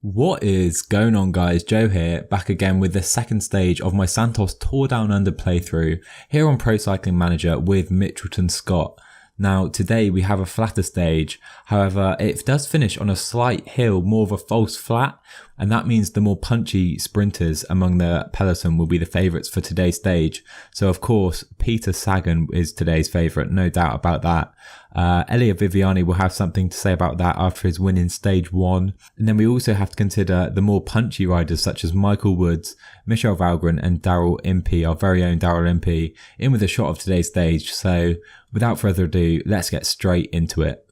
What is going on, guys? Joe here, back again with the second stage of my Santos Tour Down Under playthrough here on Pro Cycling Manager with Mitchelton-Scott. Now today we have a flatter stage, however it does finish on a slight hill, more of a false flat, and that means the more punchy sprinters among the peloton will be the favourites for today's stage. So of course Peter Sagan is today's favourite, no doubt about that. Elia Viviani will have something to say about that after his win in stage 1. And then we also have to consider the more punchy riders such as Michael Woods, Michel Valgren and Daryl Impey, our very own Daryl Impey, in with a shot of today's stage. So without further ado, let's get straight into it.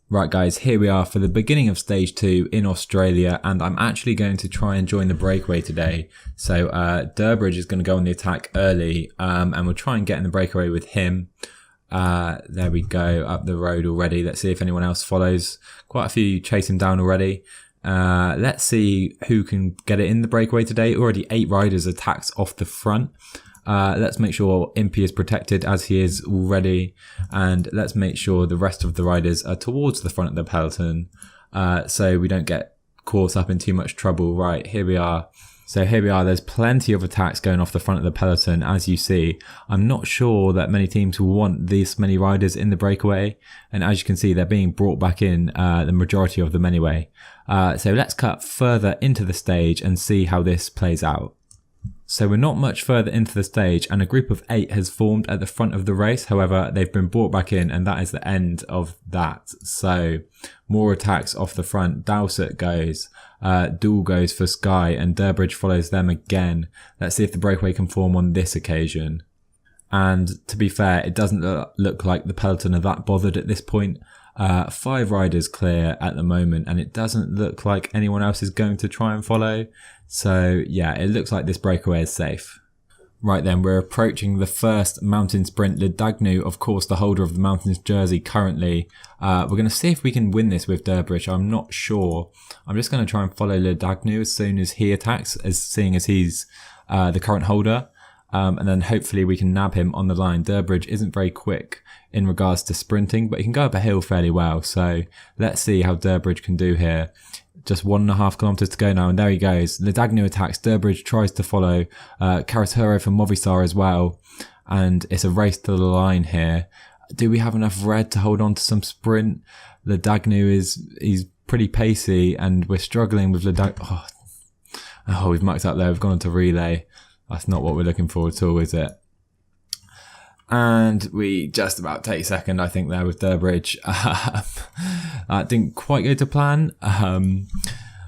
Right guys, here we are for the beginning of stage 2 in Australia, and I'm actually going to try and join the breakaway today. So Durbridge is going to go on the attack early, and we'll try and get in the breakaway with him. There we go, up the road already. Let's see if anyone else follows. Quite a few chase him down already. Let's see who can get it in the breakaway today. Already 8 riders attacks off the front. Let's make sure Impey is protected as he is already, and let's make sure the rest of the riders are towards the front of the peloton, so we don't get caught up in too much trouble. Right, here we are. So here we are, there's plenty of attacks going off the front of the peloton, as you see. I'm not sure that many teams will want this many riders in the breakaway, and as you can see, they're being brought back in, the majority of them anyway. So let's cut further into the stage and see how this plays out. So we're not much further into the stage, and a group of 8 has formed at the front of the race. However, they've been brought back in, and that is the end of that. So more attacks off the front. Dowsett goes, Dool goes for Sky, and Durbridge follows them again. Let's see if the breakaway can form on this occasion. And to be fair, it doesn't look like the peloton are that bothered at this point. 5 riders clear at the moment, and it doesn't look like anyone else is going to try and follow. So yeah, it looks like this breakaway is safe. Right then, we're approaching the first mountain sprint. Ledagnu, of course, the holder of the Mountains jersey currently. We're going to see if we can win this with Durbridge. I'm not sure. I'm just going to try and follow Ledagnu as soon as he attacks, seeing as he's the current holder. And then hopefully we can nab him on the line. Durbridge isn't very quick in regards to sprinting, but he can go up a hill fairly well. So let's see how Durbridge can do here. Just 1.5 kilometers to go now, and there he goes. Ledagnu attacks, Durbridge tries to follow, Carretero from Movistar as well, and it's a race to the line here. Do we have enough red to hold on to some sprint? Ledagnu he's pretty pacey, and we're struggling with Ledagnu. Oh, we've mucked up there, we've gone on to relay. That's not what we're looking for at all, is it? And we just about take second, I think, there with Durbridge. That didn't quite go to plan.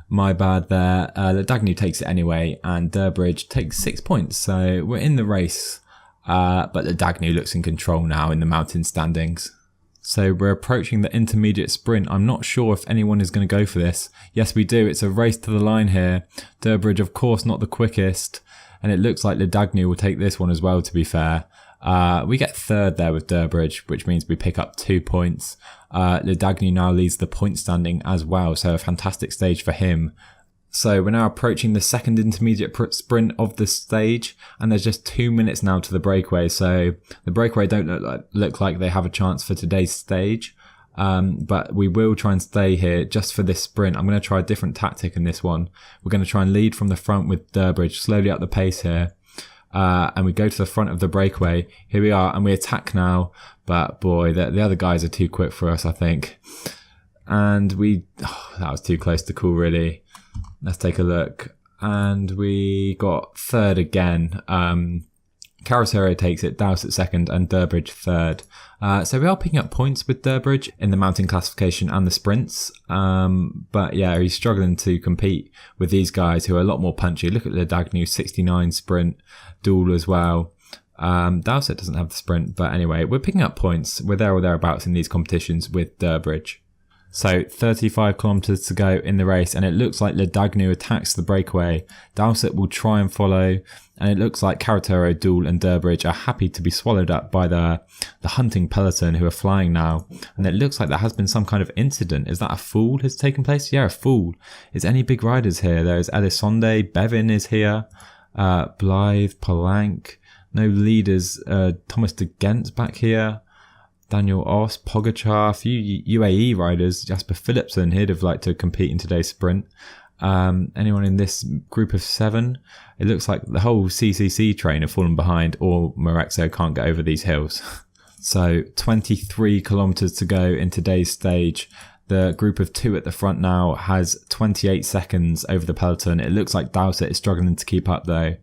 My bad there. Ledagnu takes it anyway, and Durbridge takes 6 points. So we're in the race, but Ledagnu looks in control now in the mountain standings. So we're approaching the intermediate sprint. I'm not sure if anyone is going to go for this. Yes, we do. It's a race to the line here. Durbridge, of course, not the quickest. And it looks like Ledagnu will take this one as well, to be fair. We get 3rd there with Durbridge, which means we pick up 2 points. Ledagnu now leads the point standing as well, so a fantastic stage for him. So we're now approaching the second intermediate sprint of the stage, and there's just 2 minutes now to the breakaway. So the breakaway don't look like they have a chance for today's stage. But we will try and stay here just for this sprint. I'm going to try a different tactic in this one. We're going to try and lead from the front with Durbridge, slowly up the pace here. And we go to the front of the breakaway. Here we are, and we attack now. But boy, the other guys are too quick for us, I think. And that was too close to call, really. Let's take a look. And we got 3rd again. Carretero takes it, Dowsett 2nd, and Durbridge 3rd. So we are picking up points with Durbridge in the mountain classification and the sprints. But yeah, he's struggling to compete with these guys who are a lot more punchy. Look at Ledagnu, 69 sprint, Dool as well. Dowsett doesn't have the sprint, but anyway, we're picking up points. We're there or thereabouts in these competitions with Durbridge. So 35 kilometers to go in the race, and it looks like Ledagnu attacks the breakaway. Dowsett will try and follow, and it looks like Carretero, Dool and Durbridge are happy to be swallowed up by the hunting peloton who are flying now. And it looks like there has been some kind of incident. Is that a fall has taken place? Yeah, a fall. Is any big riders here? There's Elisonde, Bevin is here, Blythe, Palank, no leaders, Thomas de Ghent's back here. Daniel Oss, Pogacar, a few UAE riders. Jasper Philipsen, he'd have liked to compete in today's sprint. Anyone in this group of 7? It looks like the whole CCC train have fallen behind, or Morexo can't get over these hills. So 23 kilometers to go in today's stage. The group of 2 at the front now has 28 seconds over the peloton. It looks like Dowsett is struggling to keep up though,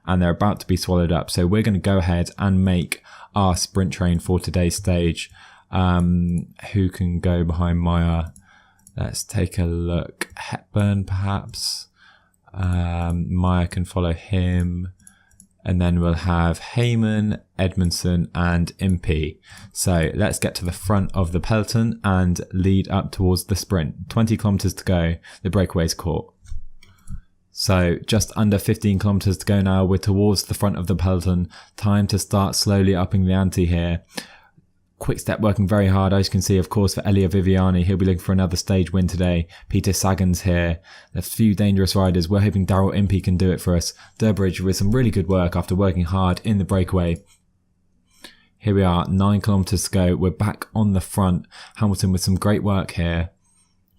and they're about to be swallowed up. So we're going to go ahead and make our sprint train for today's stage. Who can go behind Maya? Let's take a look. Hepburn, perhaps. Maya can follow him. And then we'll have Heyman, Edmondson, and Impey. So let's get to the front of the peloton and lead up towards the sprint. 20 kilometers to go. The breakaway's caught. So just under 15 kilometers to go now. We're towards the front of the peloton. Time to start slowly upping the ante here. Quickstep working very hard, as you can see, of course, for Elia Viviani. He'll be looking for another stage win today. Peter Sagan's here. A few dangerous riders. We're hoping Daryl Impey can do it for us. Durbridge with some really good work after working hard in the breakaway. Here we are, 9 kilometers to go. We're back on the front. Hamilton with some great work here,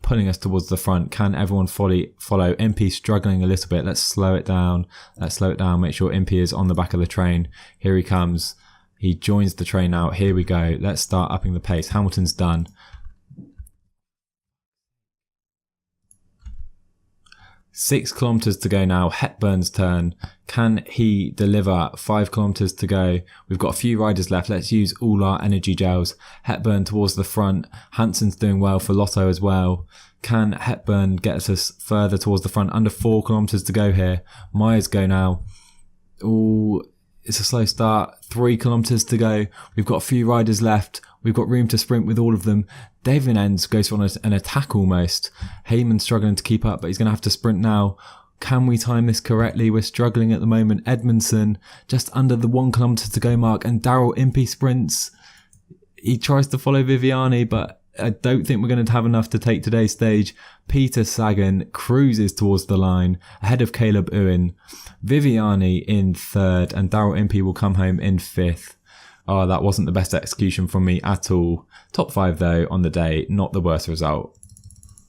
pulling us towards the front. Can everyone follow? Impey struggling a little bit. Let's slow it down. Make sure Impey is on the back of the train. Here he comes. He joins the train now. Here we go. Let's start upping the pace. Hamilton's done. 6 kilometers to go now. Hepburn's turn. Can he deliver? 5 kilometers to go. We've got a few riders left. Let's use all our energy gels. Hepburn towards the front. Hanson's doing well for Lotto as well. Can Hepburn get us further towards the front? Under 4 kilometers to go here. Myers go now. Ooh, it's a slow start. 3 kilometers to go. We've got a few riders left. We've got room to sprint with all of them. David Enns goes on an attack almost. Heyman's struggling to keep up, but he's going to have to sprint now. Can we time this correctly? We're struggling at the moment. Edmondson just under the 1 kilometer to go mark, and Daryl Impey sprints. He tries to follow Viviani, but I don't think we're going to have enough to take today's stage. Peter Sagan cruises towards the line ahead of Caleb Ewan. Viviani in 3rd, and Daryl Impey will come home in 5th. Oh, that wasn't the best execution from me at all. Top 5 though on the day, not the worst result.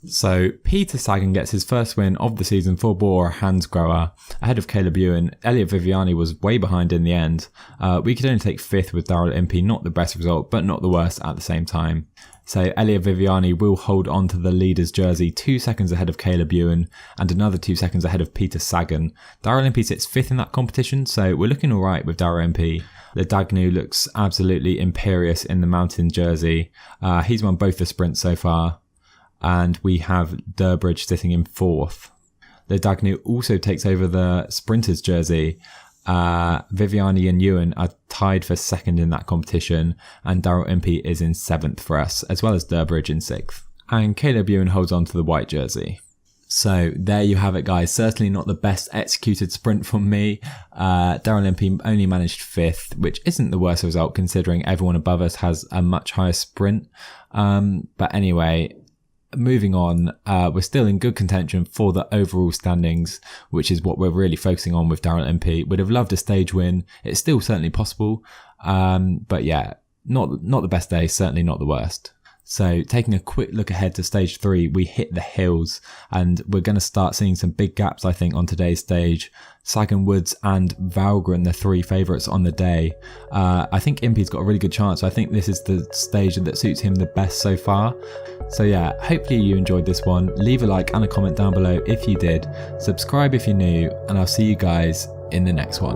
So Peter Sagan gets his first win of the season for Bora Hansgrohe ahead of Caleb Ewan. Elliot Viviani was way behind in the end. We could only take 5th with Daryl Impey, not the best result, but not the worst at the same time. So Elia Viviani will hold on to the leader's jersey 2 seconds ahead of Caleb Ewan and another 2 seconds ahead of Peter Sagan. Daryl Impey sits 5th in that competition, so we're looking alright with Daryl Impey. The Dagnu looks absolutely imperious in the mountain jersey. He's won both the sprints so far. And we have Durbridge sitting in 4th. The Dagnu also takes over the sprinter's jersey. Viviani and Ewan are tied for 2nd in that competition, and Daryl Impey is in 7th for us, as well as Durbridge in 6th. And Caleb Ewan holds on to the white jersey. So there you have it, guys. Certainly not the best executed sprint from me. Daryl Impey only managed 5th, which isn't the worst result considering everyone above us has a much higher sprint. But anyway, moving on, we're still in good contention for the overall standings, which is what we're really focusing on with Daryl Impey. Would have loved a stage win. It's still certainly possible. But yeah, not the best day, certainly not the worst. So taking a quick look ahead to stage 3, we hit the hills and we're going to start seeing some big gaps, I think, on today's stage. Sagan Woods and Valgren, the 3 favourites on the day. I think Impey's got a really good chance. I think this is the stage that suits him the best so far. So yeah, hopefully you enjoyed this one. Leave a like and a comment down below if you did. Subscribe if you're new, and I'll see you guys in the next one.